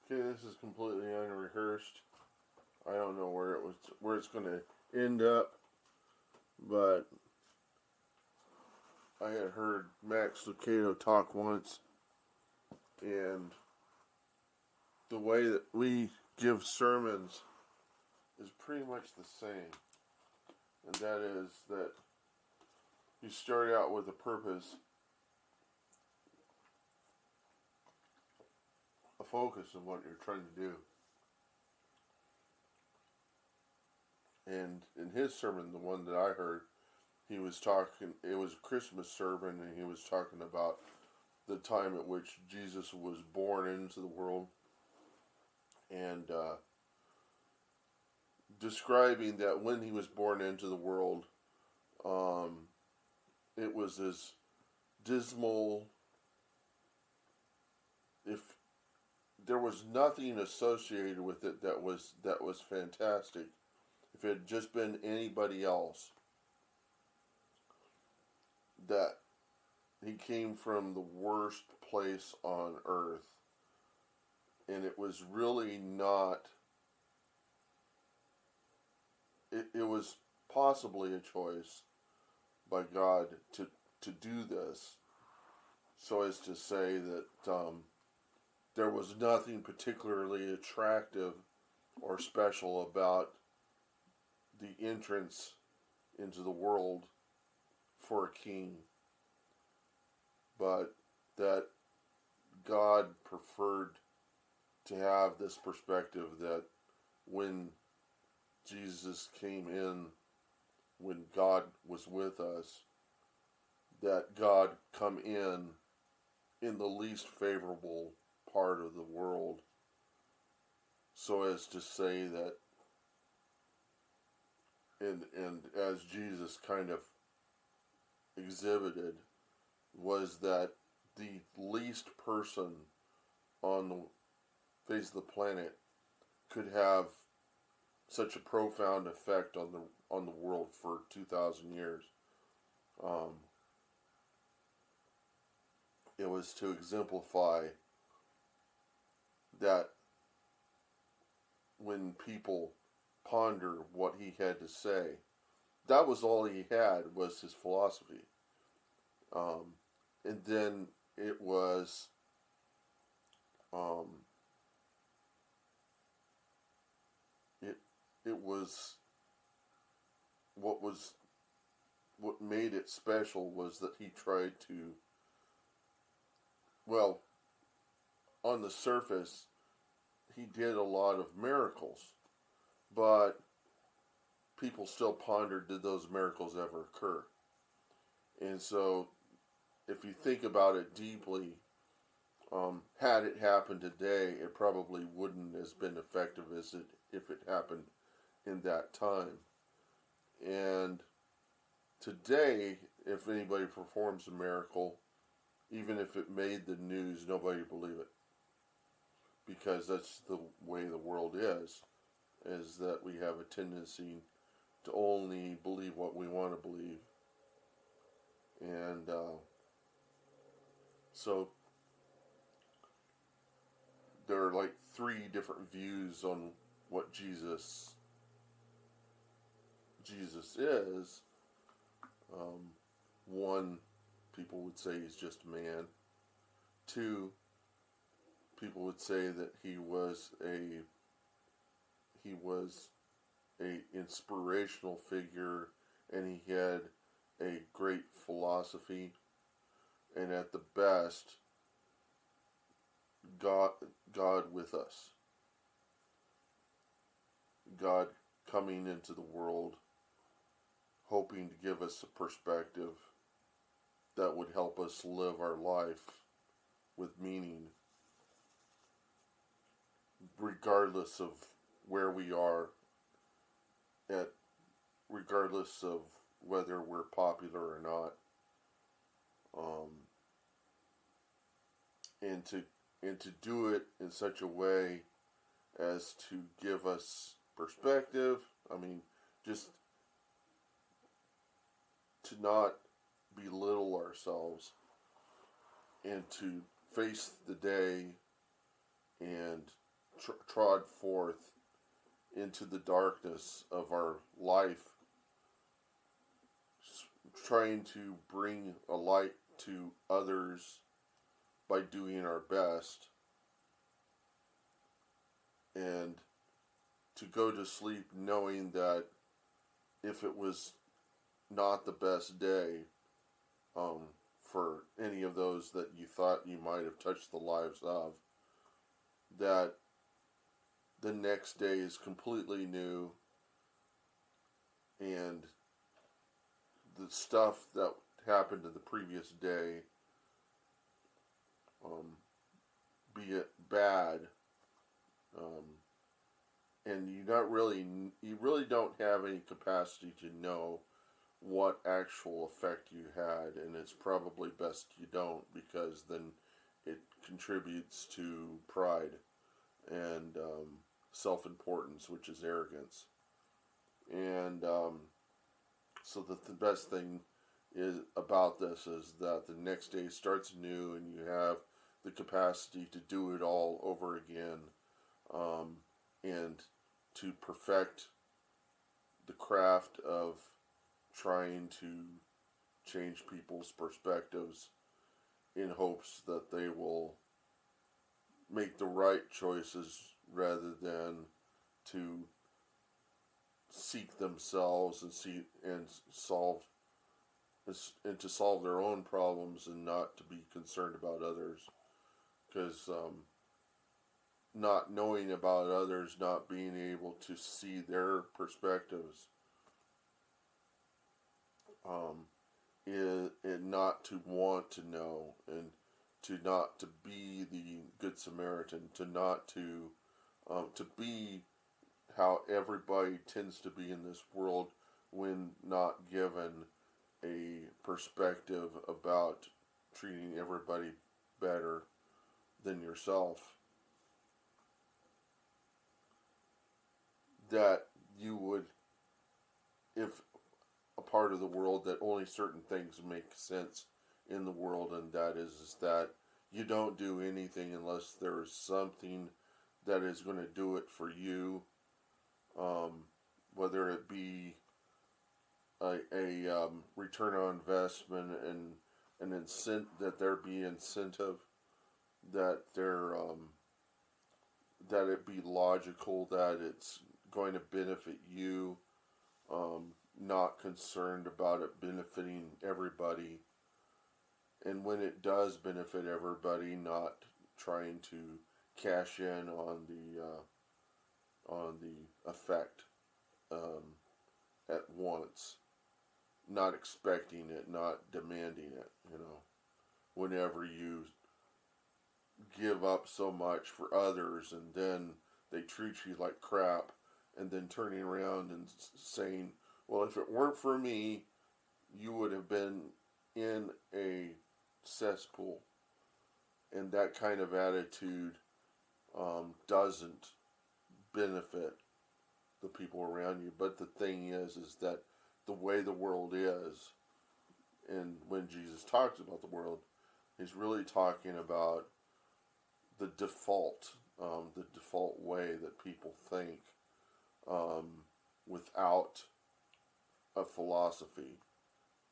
Okay, this is completely unrehearsed. I don't know where it's going to end up, but I had heard Max Lucado talk once, and the way that we give sermons is pretty much the same, and that is that you start out with a purpose, a focus of what you're trying to do. And in his sermon, the one that I heard, he was talking, it was a Christmas sermon, and he was talking about the time at which Jesus was born into the world, and describing that when he was born into the world, it was this dismal, if there was nothing associated with it that was fantastic. If it had just been anybody else, that he came from the worst place on earth, and it was really not, it was possibly a choice by God to do this, so as to say that there was nothing particularly attractive or special about the entrance into the world for a king, but that God preferred to have this perspective that when Jesus came in, when God was with us, that God come in the least favorable part of the world, so as to say that, and as Jesus kind of exhibited, was that the least person on the face of the planet could have such a profound effect on the world for 2,000 years. It was to exemplify that when people ponder what he had to say, that was all he had, was his philosophy. And then it was it was what made it special was that he tried to, well, on the surface, he did a lot of miracles, but people still pondered, did those miracles ever occur? And so, if you think about it deeply, had it happened today, it probably wouldn't have been effective as if it happened in that time. And today, if anybody performs a miracle, even if it made the news, nobody would believe it. Because that's the way the world is that we have a tendency to only believe what we want to believe. And so there are like 3 different views on what Jesus is. One, people would say he's just a man. 2, people would say that he was a inspirational figure, and he had a great philosophy, and at the best, God with us. God coming into the world, hoping to give us a perspective that would help us live our life with meaning, regardless of where we are, regardless of whether we're popular or not, and to do it in such a way as to give us perspective. I mean, just to not belittle ourselves, and to face the day and trod forth into the darkness of our life, trying to bring a light to others by doing our best, and to go to sleep knowing that if it was not the best day for any of those that you thought you might have touched the lives of, that the next day is completely new, and the stuff that happened in the previous day, be it bad, and you really don't have any capacity to know what actual effect you had, and it's probably best you don't, because then it contributes to pride and self-importance, which is arrogance. And so the best thing is about this is that the next day starts new, and you have the capacity to do it all over again, and to perfect the craft of trying to change people's perspectives in hopes that they will make the right choices rather than to seek themselves and solve their own problems, and not to be concerned about others, because not knowing about others, not being able to see their perspectives, is not to want to know, and to not to be the Good Samaritan, to not to be how everybody tends to be in this world when not given a perspective about treating everybody better than yourself. That you would, if a part of the world that only certain things make sense in the world, and that is that you don't do anything unless there is something that is going to do it for you, whether it be a return on investment, and that there be incentive, that that it be logical, that it's going to benefit you, not concerned about it benefiting everybody, and when it does benefit everybody, not trying to cash in on the effect at once, not expecting it, not demanding it. Whenever you give up so much for others, and then they treat you like crap, and then turning around and saying, well, if it weren't for me, you would have been in a cesspool. And that kind of attitude doesn't benefit the people around you. But the thing is that the way the world is, and when Jesus talks about the world, he's really talking about the default way that people think, without a philosophy,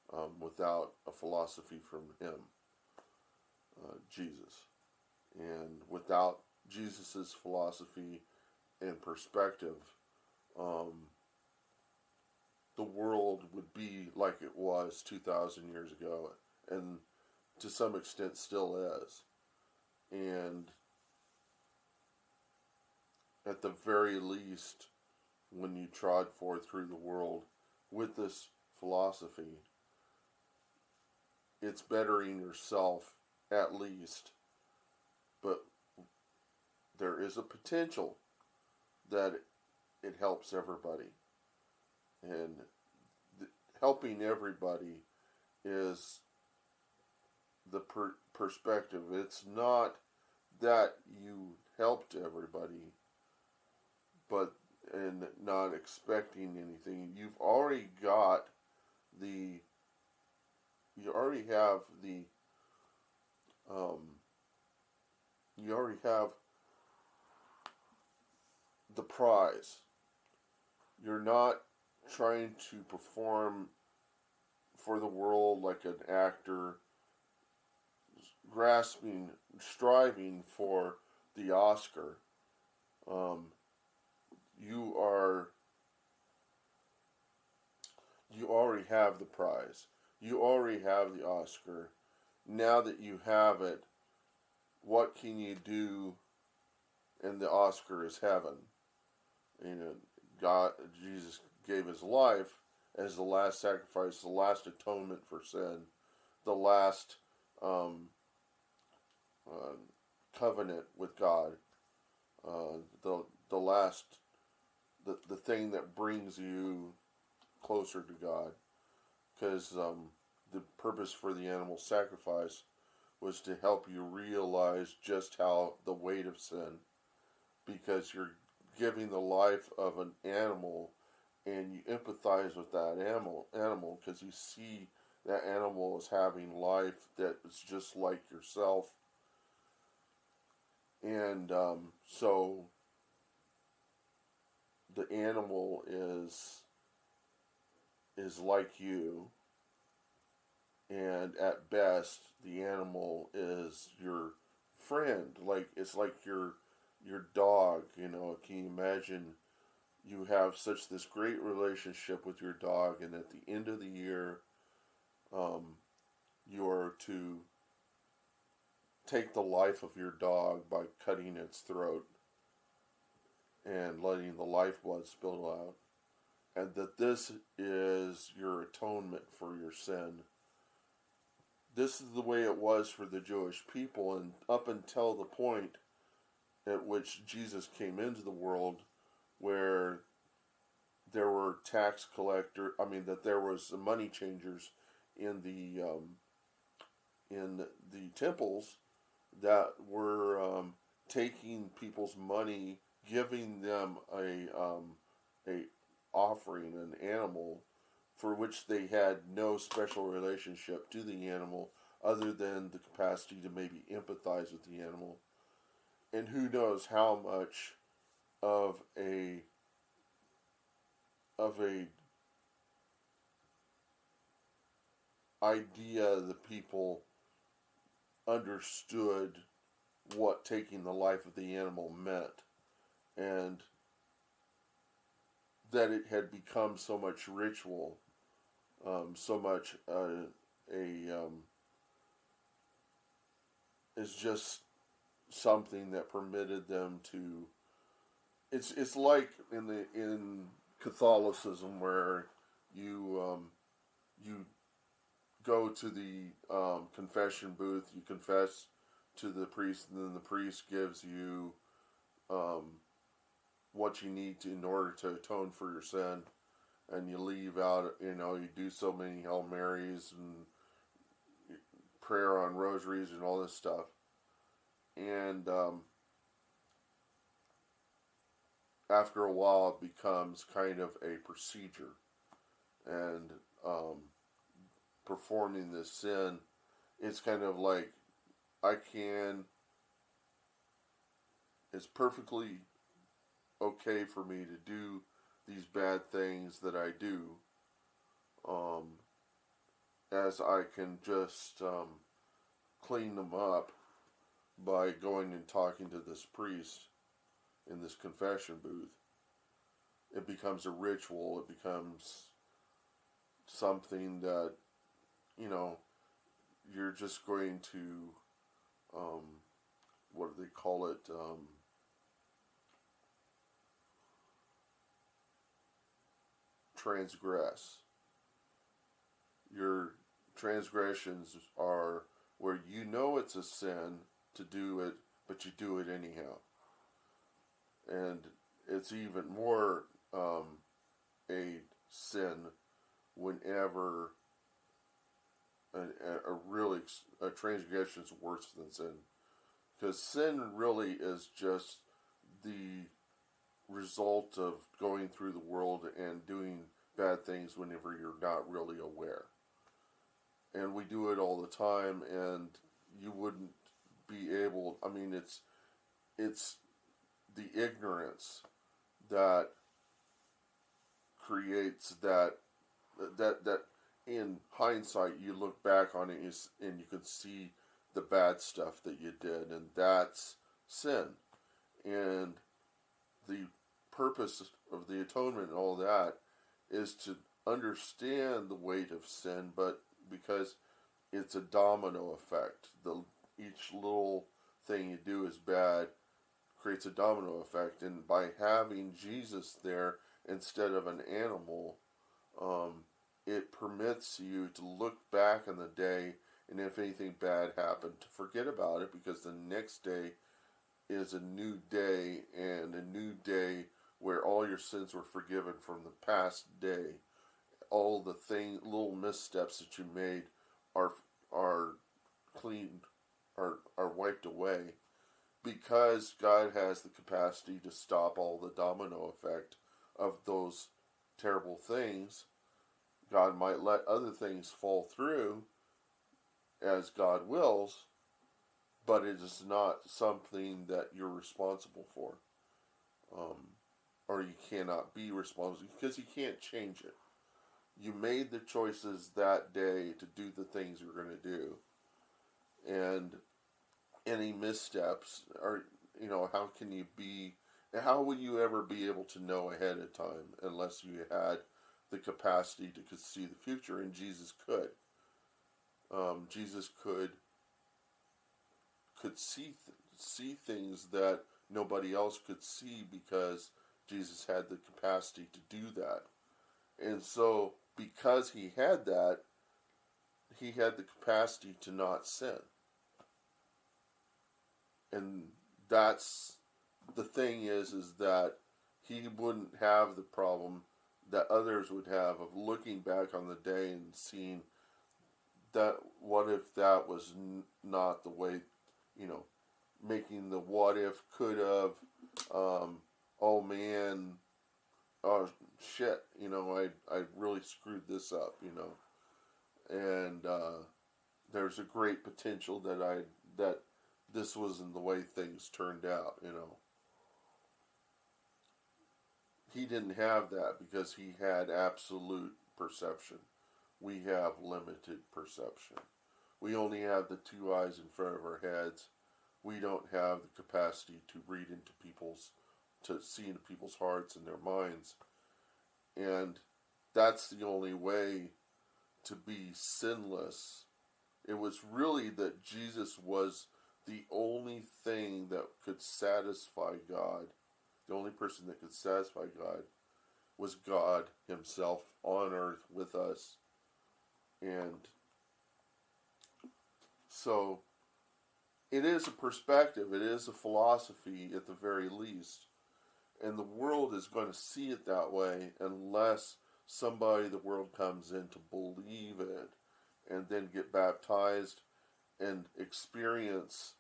from him, Jesus. And without Jesus' philosophy and perspective, the world would be like it was 2,000 years ago, and to some extent still is. And at the very least, when you trod forth through the world with this philosophy, it's bettering yourself at least, but there is a potential that it helps everybody. And helping everybody is the perspective. It's not that you helped everybody, but and not expecting anything. You already have the you already have the prize. You're not trying to perform for the world like an actor, grasping, striving for the Oscar. Um, you are, you already have the prize. You already have the Oscar. Now that you have it, what can you do? And the Oscar is heaven. You know, God, Jesus gave his life as the last sacrifice, the last atonement for sin, the last um, uh, covenant with God, the last the thing that brings you closer to God, because the purpose for the animal sacrifice was to help you realize just how the weight of sin, because you're giving the life of an animal, and you empathize with that animal because you see that animal is having life that is just like yourself. And so the animal is like you, and at best the animal is your friend. Like, it's like your dog. You know, can you imagine you have such this great relationship with your dog, and at the end of the year, you are to take the life of your dog by cutting its throat and letting the lifeblood spill out, and that this is your atonement for your sin. This is the way it was for the Jewish people, and up until the point at which Jesus came into the world, where there were that there was money changers in the temples that were taking people's money, giving them a offering, an animal, for which they had no special relationship to the animal other than the capacity to maybe empathize with the animal. And who knows how much of a idea the people understood what taking the life of the animal meant, and that it had become so much ritual, so much is just something that permitted them to. It's like in Catholicism, where you go to the confession booth, you confess to the priest, and then the priest gives you what you need to in order to atone for your sin, and you leave out. You do so many Hail Marys and prayer on rosaries and all this stuff, and after a while, it becomes kind of a procedure, and performing this sin, it's kind of like it's perfectly okay for me to do these bad things that I do, as I can just clean them up by going and talking to this priest in this confession booth. It becomes a ritual. It becomes something that, you're just going to, what do they call it? Transgress. Your transgressions are where it's a sin to do it, but you do it anyhow. And it's even more a sin whenever a transgression is worse than sin. Because sin really is just the result of going through the world and doing bad things whenever you're not really aware. And we do it all the time, and you wouldn't be able, it's the ignorance that creates that in hindsight you look back on it and you can see the bad stuff that you did, and that's sin. And the purpose of the atonement and all that is to understand the weight of sin, but because it's a domino effect. Each little thing you do is bad creates a domino effect, and by having Jesus there instead of an animal, it permits you to look back on the day, and if anything bad happened, to forget about it, because the next day is a new day, and a new day where all your sins were forgiven from the past day. All the little missteps that you made are cleaned, are wiped away, because God has the capacity to stop all the domino effect of those terrible things. God might let other things fall through as God wills, but it is not something that you're responsible for. Or you cannot be responsible, because you can't change it. You made the choices that day to do the things you're going to do. And any missteps are, how would you ever be able to know ahead of time unless you had the capacity to see the future? And Jesus could. Jesus could see things that nobody else could see, because Jesus had the capacity to do that. And so, because he had that, he had the capacity to not sin. And that's the thing is that he wouldn't have the problem that others would have of looking back on the day and seeing that, what if that was not the way, making the what if, could have, oh man, oh shit, I really screwed this up, and there's a great potential that this wasn't the way things turned out, He didn't have that, because he had absolute perception. We have limited perception. We only have the two eyes in front of our heads. We don't have the capacity to read into to see into people's hearts and their minds. And that's the only way to be sinless. It was really that Jesus was the only thing that could satisfy God. The only person that could satisfy God was God himself on earth with us. And so it is a perspective, it is a philosophy at the very least. And the world is going to see it that way unless somebody the world comes in to believe it and then get baptized and experience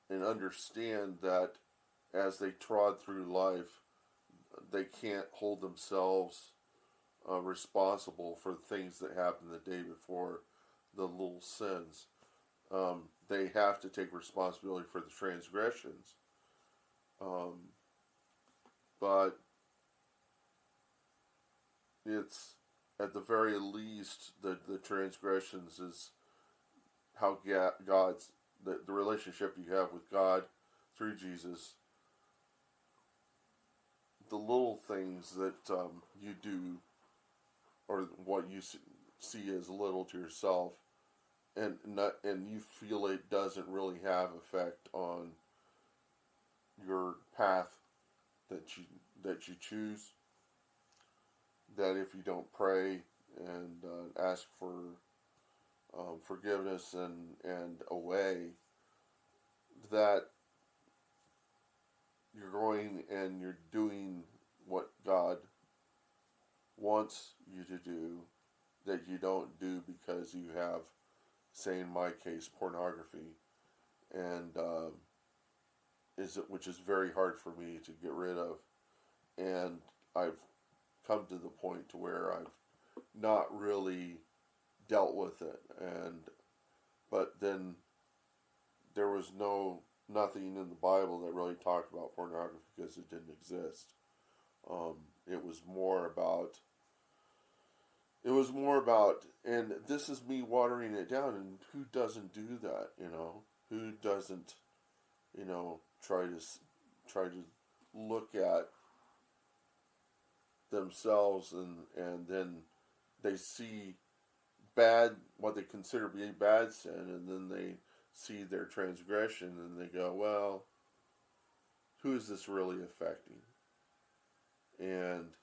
and understand that as they trod through life, they can't hold themselves responsible for the things that happened the day before, the little sins. They have to take responsibility for the transgressions. But it's, at the very least, the transgressions is how God's, the relationship you have with God through Jesus, the little things that you do, or what you see as little to yourself, and you feel it doesn't really have effect on your path that you choose. That if you don't pray and ask for forgiveness and a way, that you're going and you're doing what God wants you to do, that you don't do because you have, say in my case, pornography, and which is very hard for me to get rid of, and I've come to the point to where I've not really dealt with it, but then there was nothing in the Bible that really talked about pornography, because it didn't exist. It was more about. It was more about, and this is me watering it down. And who doesn't do that? Who doesn't, try to look at themselves, and then they see what they consider to be bad sin, and then they see their transgression, and they go, well, who is this really affecting? And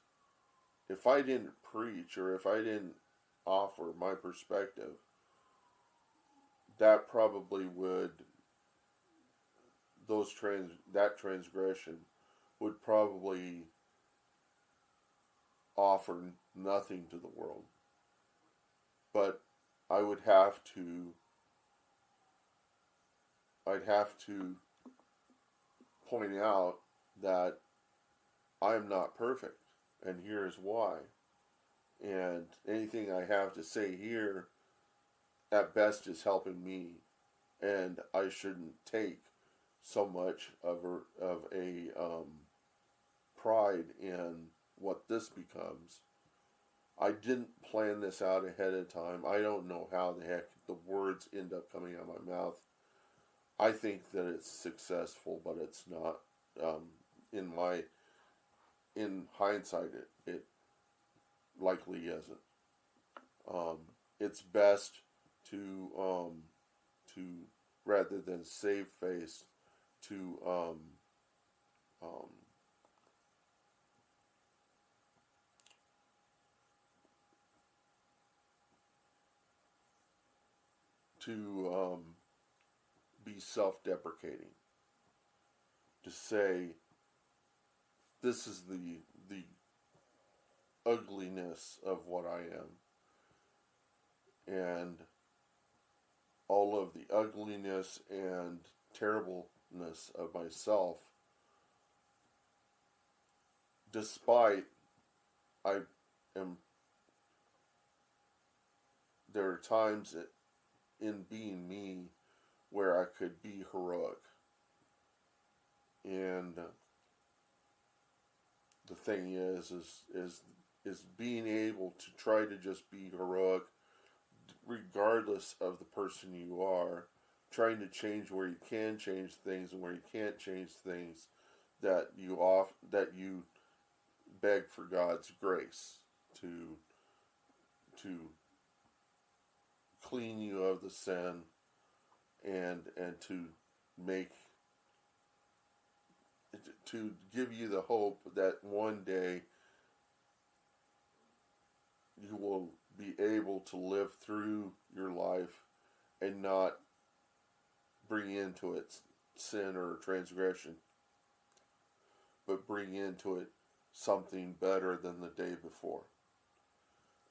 if I didn't preach, or if I didn't offer my perspective, that probably would, that transgression would probably offer nothing to the world. But I'd have to point out that I'm not perfect, and here's why. And anything I have to say here, at best, is helping me, and I shouldn't take so much of a pride in what this becomes. I didn't plan this out ahead of time. I don't know how the heck the words end up coming out of my mouth. I think that it's successful, but it's not. In hindsight, it likely isn't. It's best to rather than save face, to be self-deprecating, to say this is the ugliness of what I am, and all of the ugliness and terribleness of myself, despite there are times in being me where I could be heroic. And the thing is being able to try to just be heroic, regardless of the person you are, trying to change where you can change things, and where you can't change things, that you beg for God's grace to clean you of the sin, and to give you the hope that one day you will be able to live through your life and not bring into it sin or transgression, but bring into it something better than the day before.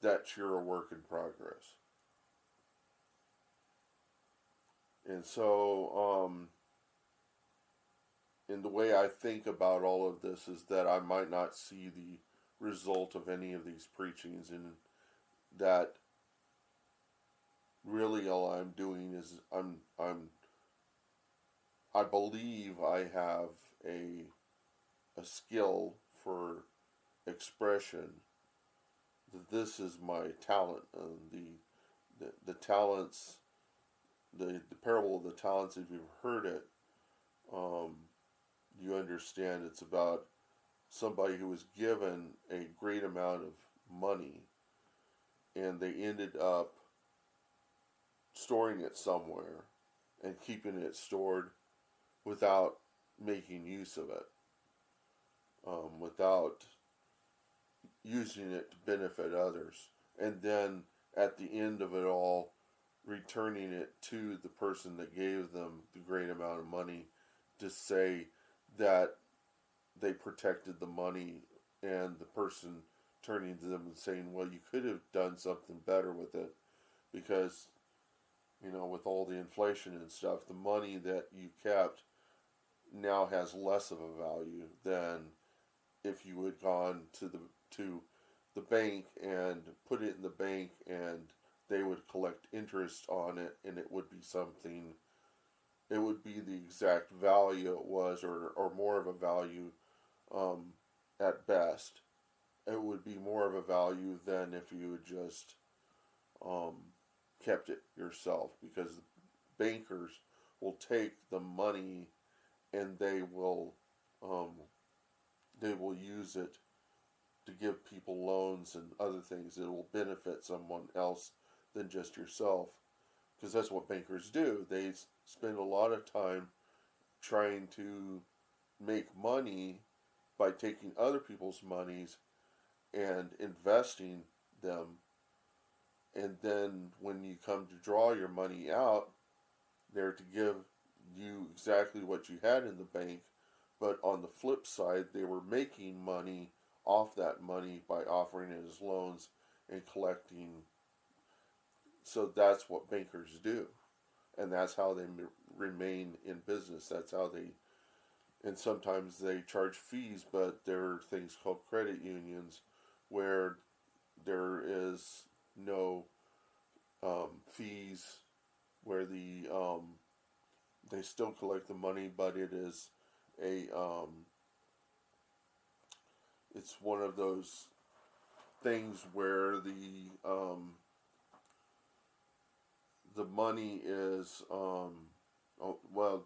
That you're a work in progress. And so, in the way I think about all of this is that I might not see the result of any of these preachings, and that really all I'm doing is I believe I have a skill for expression. That this is my talent, and the talents. The parable of the talents, if you've heard it, you understand it's about somebody who was given a great amount of money, and they ended up storing it somewhere and keeping it stored without making use of it, without using it to benefit others, and then at the end of it all, returning it to the person that gave them the great amount of money, to say that they protected the money, and the person turning to them and saying, well, you could have done something better with it, because, with all the inflation and stuff, the money that you kept now has less of a value than if you had gone to the bank and put it in the bank, and they would collect interest on it, and it would be the exact value it was, or more of a value, at best. It would be more of a value than if you had just um, kept it yourself, because bankers will take the money and um, they will use it to give people loans and other things that will benefit someone else than just yourself, because that's what bankers do. They spend a lot of time trying to make money by taking other people's monies and investing them, and then when you come to draw your money out, they're to give you exactly what you had in the bank, but on the flip side, they were making money off that money by offering it as loans and collecting. So that's what bankers do, and that's how they remain in business. That's how they, and sometimes they charge fees, but there are things called credit unions where there is no fees, where they still collect the money, but it is a it's one of those things where the money is well,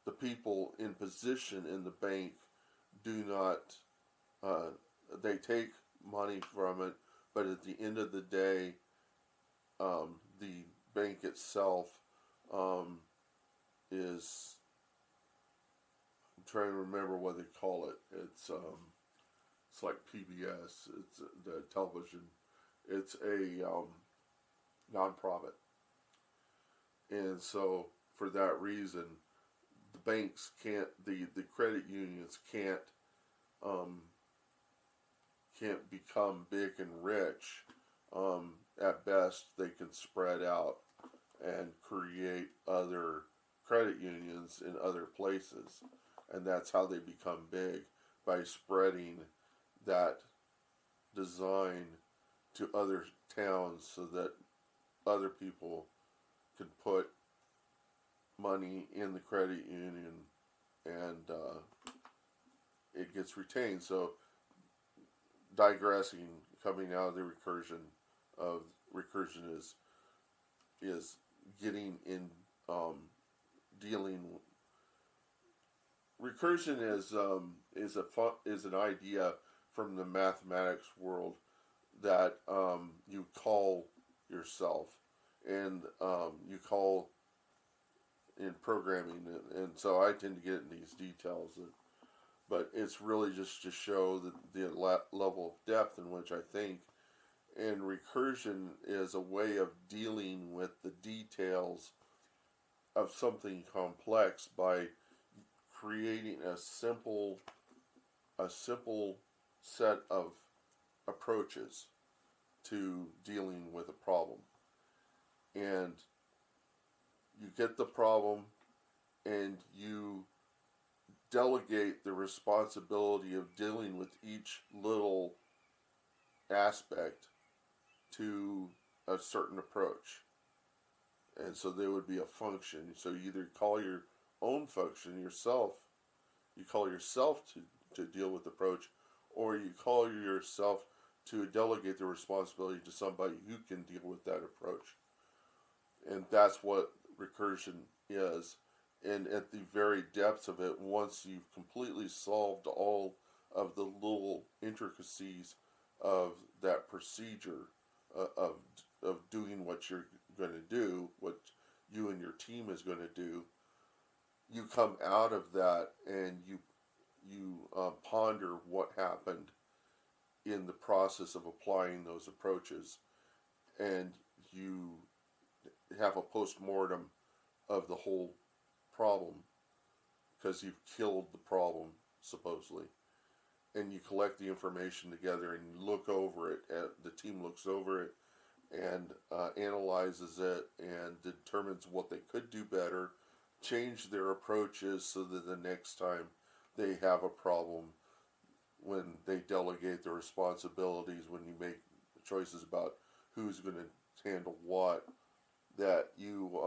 the people in position in the bank do not they take money from it, but at the end of the day, the bank itself is, I'm trying to remember what they call it. It's like PBS. It's the television. It's a nonprofit, and so for that reason, the banks can't, the credit unions um, can't become big and rich. At best, they can spread out and create other credit unions in other places, and that's how they become big, by spreading that design to other towns so that other people can put money in the credit union, and it gets retained. So digressing, coming out of the recursion is getting in, dealing. Recursion is an idea from the mathematics world that you call yourself, and you call in programming, and so I tend to get in these details, but it's really just to show the level of depth in which I think. And recursion is a way of dealing with the details of something complex by creating a simple set of approaches to dealing with a problem. And you get the problem, and you delegate the responsibility of dealing with each little aspect to a certain approach. And so there would be a function. So you either call your own function yourself, you call yourself to deal with the approach, or you call yourself to delegate the responsibility to somebody who can deal with that approach. And that's what recursion is. And at the very depths of it, once you've completely solved all of the little intricacies of that procedure, of doing what you're going to do, what you and your team is going to do, you come out of that and you ponder what happened in the process of applying those approaches, and you have a post-mortem of the whole problem, because you've killed the problem, supposedly. And you collect the information together and you look over it, and the team looks over it and analyzes it and determines what they could do better, change their approaches so that the next time they have a problem, when they delegate the responsibilities, when you make choices about who's going to handle what, that you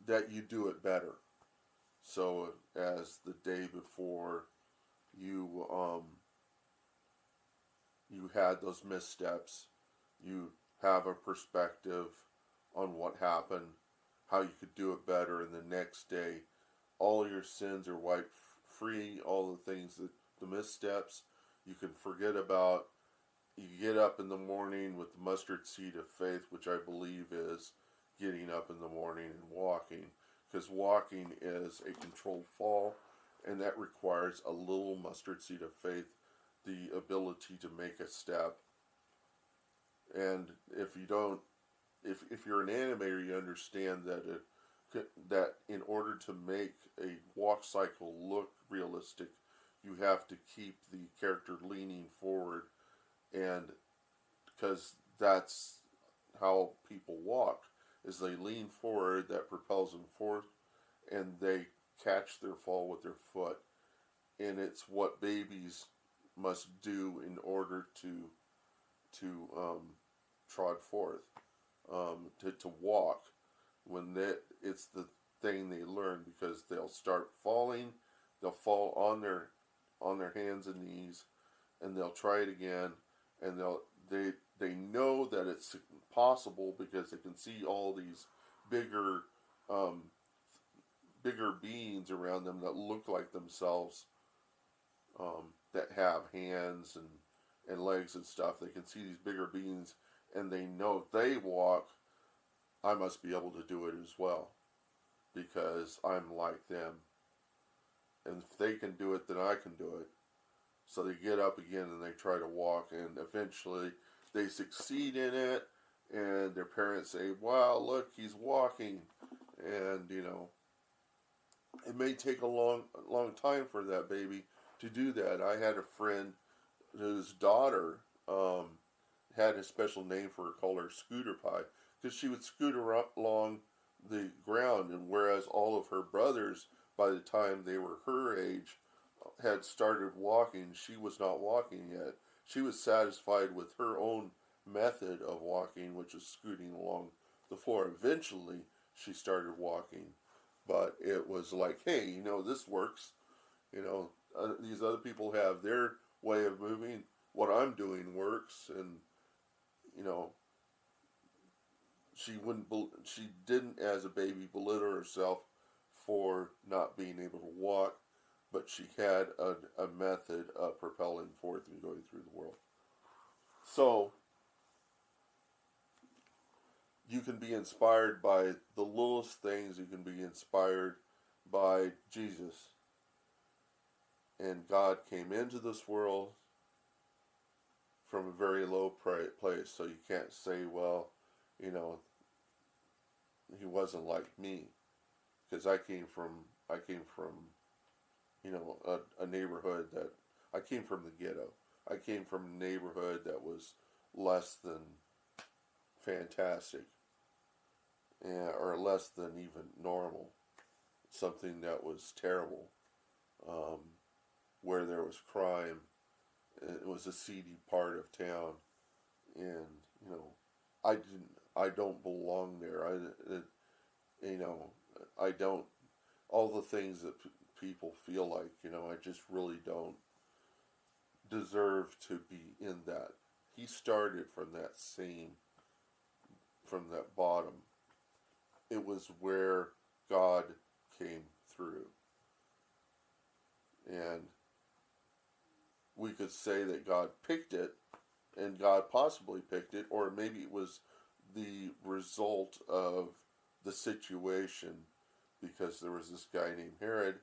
that you do it better. so as the day before you you had those missteps, you have a perspective on what happened, how you could do it better, and the next day, all your sins are wiped free, all the things that the missteps you can forget about. You get up in the morning with the mustard seed of faith, which I believe is getting up in the morning and walking, because walking is a controlled fall, and that requires a little mustard seed of faith, the ability to make a step. And if you don't, if you're an animator, you understand that in order to make a walk cycle look realistic, you have to keep the character leaning forward, and because that's how people walk, is they lean forward, that propels them forward, and they catch their fall with their foot. And it's what babies must do in order to trot forth, to walk. It's the thing they learn, because they'll start falling, they'll fall on their hands and knees, and they'll try it again, and they know that it's possible because they can see all these bigger bigger beings around them that look like themselves, that have hands and legs and stuff. They can see these bigger beings, and they know if they walk, I must be able to do it as well, because I'm like them. And if they can do it, then I can do it. So they get up again and they try to walk, and eventually they succeed in it, and their parents say, wow, look, he's walking. And, it may take a long time for that baby to do that. I had a friend whose daughter had a special name for her, called her Scooter Pie, because she would scoot along the ground, and whereas all of her brothers, by the time they were her age, had started walking, she was not walking yet. She was satisfied with her own method of walking, which is scooting along the floor. Eventually, she started walking, but it was like, hey, this works. These other people have their way of moving. What I'm doing works, and she didn't, as a baby, belittle herself for not being able to walk, but she had a method of propelling forth and going through the world. So, you can be inspired by the littlest things. You can be inspired by Jesus. And God came into this world from a very low place, so you can't say, well, he wasn't like me, because I came from a neighborhood that, I came from the ghetto. I came from a neighborhood that was less than fantastic, or less than even normal, something that was terrible, where there was crime. It was a seedy part of town, and I don't belong there. I don't, all the things that people feel like, I just really don't deserve to be in that. He started from that bottom. It was where God came through. And we could say that God picked it, and God possibly picked it, or maybe it was the result of the situation, because there was this guy named Herod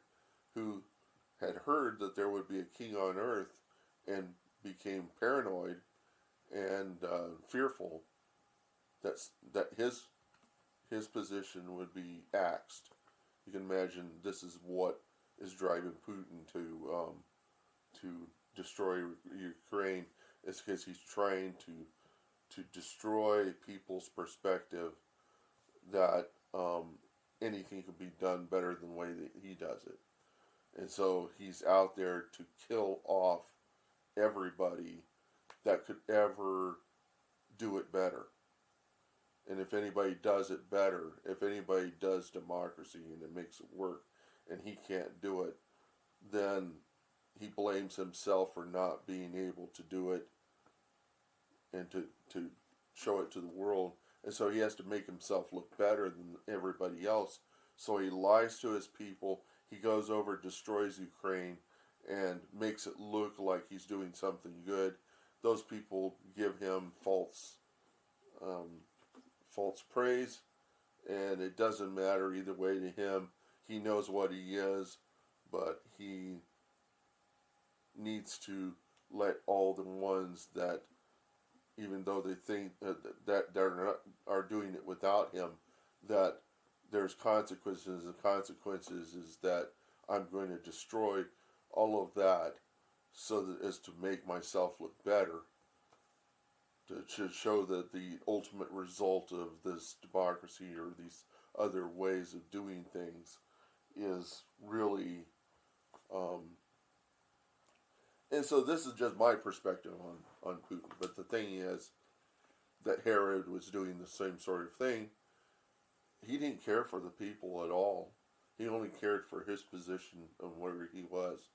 who had heard that there would be a king on earth, and became paranoid and fearful that his position would be axed. You can imagine this is what is driving Putin to destroy Ukraine, is because he's trying to destroy people's perspective that anything could be done better than the way that he does it. And so he's out there to kill off everybody that could ever do it better. And if anybody does it better, if anybody does democracy and it makes it work, and he can't do it, then he blames himself for not being able to do it and to show it to the world. And so he has to make himself look better than everybody else. So he lies to his people. He goes over, destroys Ukraine, and makes it look like he's doing something good. Those people give him false praise, and it doesn't matter either way to him. He knows what he is, but he needs to let all the ones that, even though they think that are doing it without him, that there's consequences, and consequences is that I'm going to destroy all of that so that as to make myself look better, to show that the ultimate result of this democracy or these other ways of doing things is really, and so this is just my perspective on Putin. But the thing is that Herod was doing the same sort of thing. He didn't care for the people at all. He only cared for his position and where he was,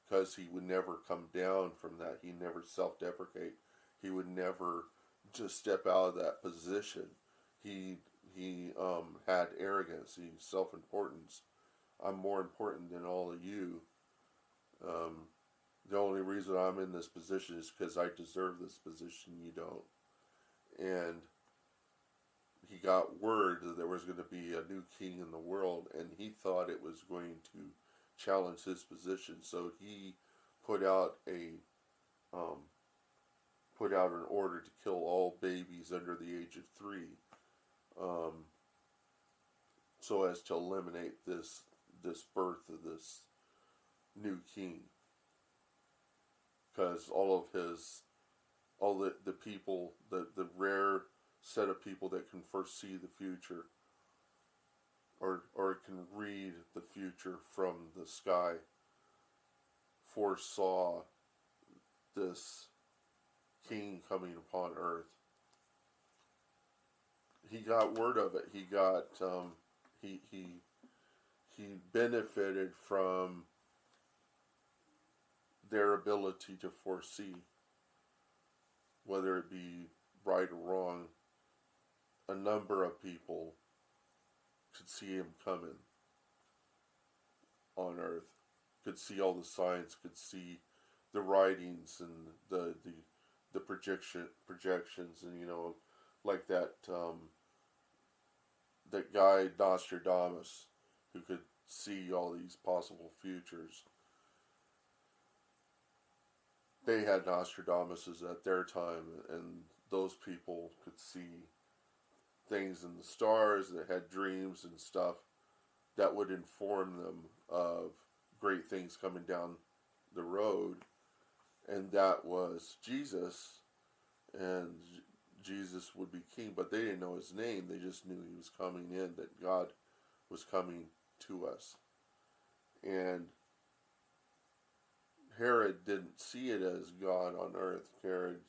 because he would never come down from that. He never self-deprecate. He would never just step out of that position. He had arrogance. He self-importance. I'm more important than all of you. The only reason I'm in this position is because I deserve this position. You don't. And he got word that there was going to be a new king in the world, and he thought it was going to challenge his position. So he put out an order to kill all babies under the age of 3, so as to eliminate this birth of this new king. Because all the people, the rare set of people that can foresee the future, or can read the future from the sky, foresaw this king coming upon earth. He got word of it. He got he benefited from their ability to foresee, whether it be right or wrong. A number of people could see him coming on earth, could see all the signs, could see the writings and the projections, and like that that guy Nostradamus, who could see all these possible futures. They had Nostradamuses at their time, and those people could see things in the stars, that had dreams and stuff that would inform them of great things coming down the road. And that was Jesus, and Jesus would be king, but they didn't know his name. They just knew he was coming in, that God was coming to us. And Herod didn't see it as God on earth. Herod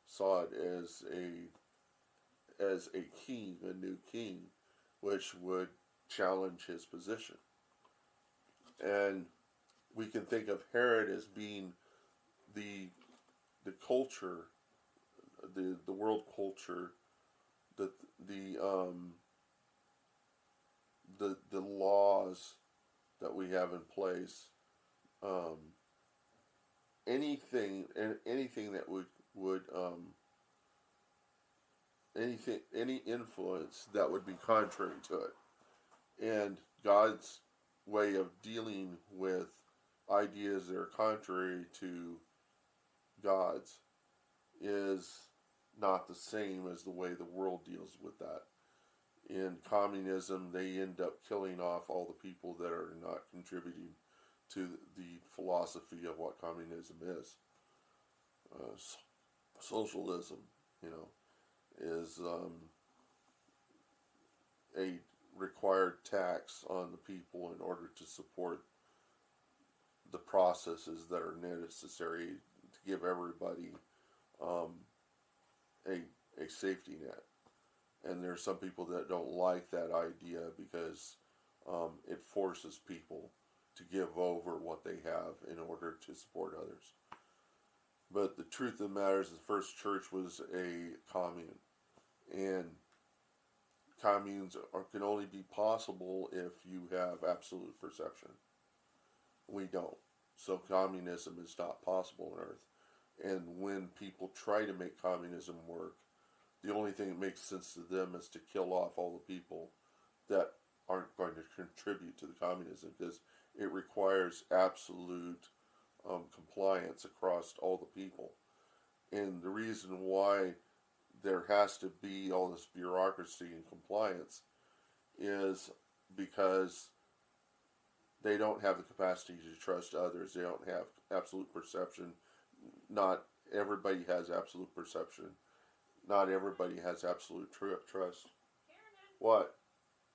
saw it as a king, a new king, which would challenge his position. And we can think of Herod as being the culture, the world culture, the laws that we have in place. Anything that would any influence that would be contrary to it. And God's way of dealing with ideas that are contrary to God's is not the same as the way the world deals with that. In communism, they end up killing off all the people that are not contributing to the philosophy of what communism is. Socialism, is a required tax on the people in order to support the processes that are necessary to give everybody a safety net. And there are some people that don't like that idea because it forces people to give over what they have in order to support others. But the truth of the matter is the first church was a commune. And communes can only be possible if you have absolute perception. We don't. So communism is not possible on Earth. And when people try to make communism work, the only thing that makes sense to them is to kill off all the people that aren't going to contribute to the communism, because it requires absolute compliance across all the people. And the reason why there has to be all this bureaucracy and compliance is because they don't have the capacity to trust others. They don't have absolute perception. Not everybody has absolute perception. Not everybody has absolute trust. What?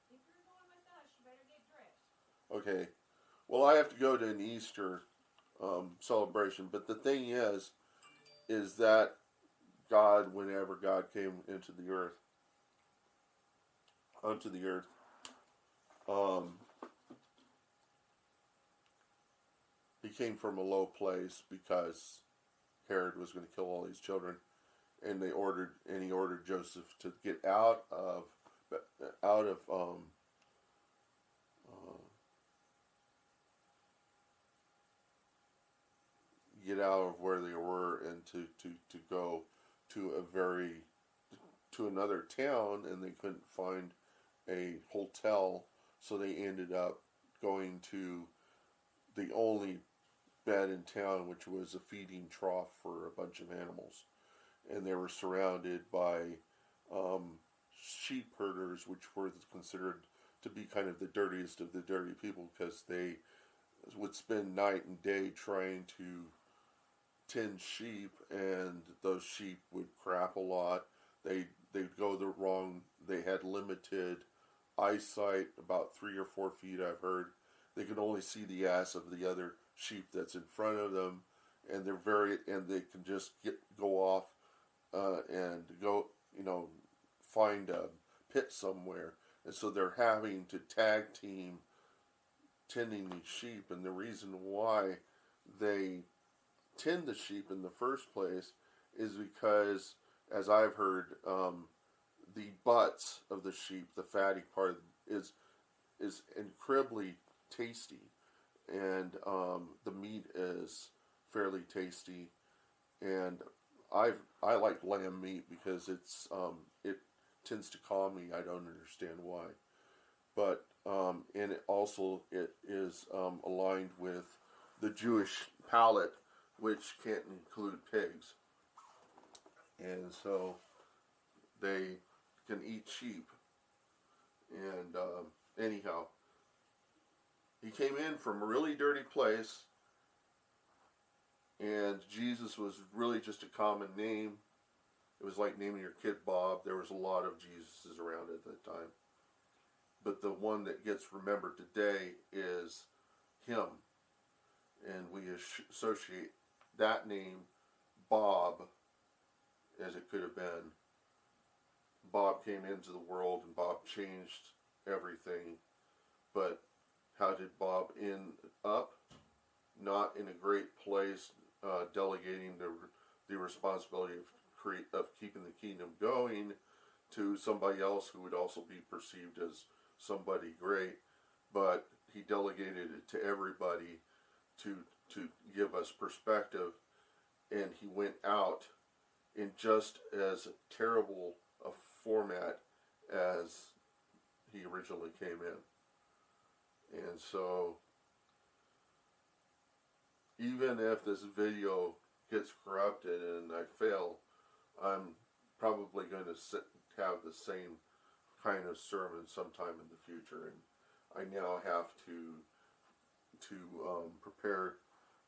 If you're going with us, you better get dressed. Okay. Well, I have to go to an Easter celebration, but the thing is that God, whenever God came into the earth, onto the earth, he came from a low place because Herod was going to kill all these children, and he ordered Joseph to get out of where they were, and to go to another town, and they couldn't find a hotel, so they ended up going to the only bed in town, which was a feeding trough for a bunch of animals. And they were surrounded by sheep herders, which were considered to be kind of the dirtiest of the dirty people, because they would spend night and day trying to tend sheep, and those sheep would crap a lot. They'd go the wrong. They had limited eyesight, about 3 or 4 feet, I've heard. They could only see the ass of the other sheep that's in front of them, and they can just go off and go, find a pit somewhere. And so they're having to tag team tending these sheep, and the reason why they tend the sheep in the first place is because, as I've heard, the butts of the sheep, the fatty part, is incredibly tasty, and the meat is fairly tasty, and I like lamb meat because it tends to calm me. I don't understand why, but and it is aligned with the Jewish palate, which can't include pigs, and so they can eat sheep. And anyhow, he came in from a really dirty place, and Jesus was really just a common name. It was like naming your kid Bob. There was a lot of Jesuses around at that time, but the one that gets remembered today is him, and we associate that name, Bob, as it could have been. Bob came into the world, and Bob changed everything. But how did Bob end up? Not in a great place, delegating the responsibility of keeping the kingdom going to somebody else who would also be perceived as somebody great, but he delegated it to everybody to give us perspective, and he went out in just as terrible a format as he originally came in. And so, even if this video gets corrupted and I fail, I'm probably going to have the same kind of sermon sometime in the future. And I now have to prepare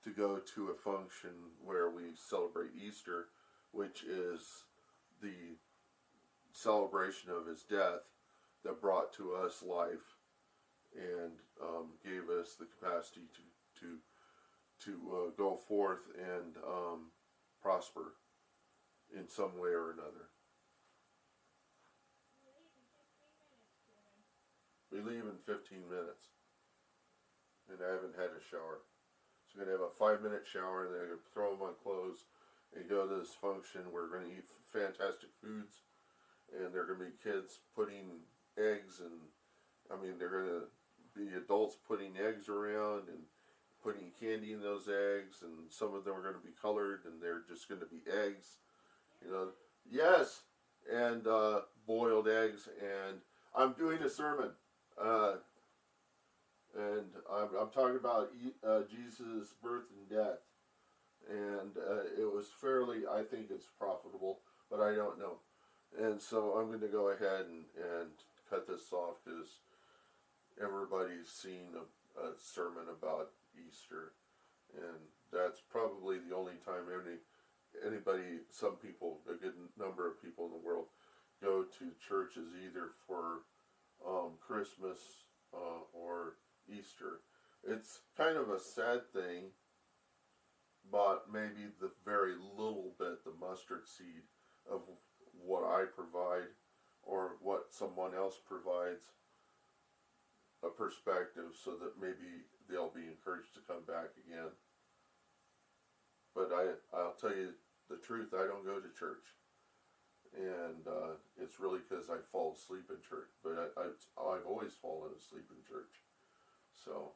to go to a function where we celebrate Easter, which is the celebration of his death that brought to us life and gave us the capacity to go forth and prosper in some way or another. We leave in 15 minutes. And I haven't had a shower. So we're going to have a 5-minute shower, and then I'm going to throw on my clothes and go to this function. We're going to eat fantastic foods. And there are going to be kids putting eggs, and they're going to be adults putting eggs around and putting candy in those eggs, and some of them are going to be colored, and they're just going to be eggs. Yes, and boiled eggs, and I'm doing a sermon, and I'm talking about Jesus' birth and death, and it was fairly, I think it's profitable, but I don't know, and so I'm going to go ahead and cut this off because everybody's seen a sermon about Easter, and that's probably the only time anybody, some people, a good number of people in the world, go to churches either for Christmas or Easter. It's kind of a sad thing, but maybe the very little bit, the mustard seed of what I provide or what someone else provides, a perspective so that maybe they'll be encouraged to come back again. But I'll tell you the truth, I don't go to church. And it's really because I fall asleep in church. But I've always fallen asleep in church. So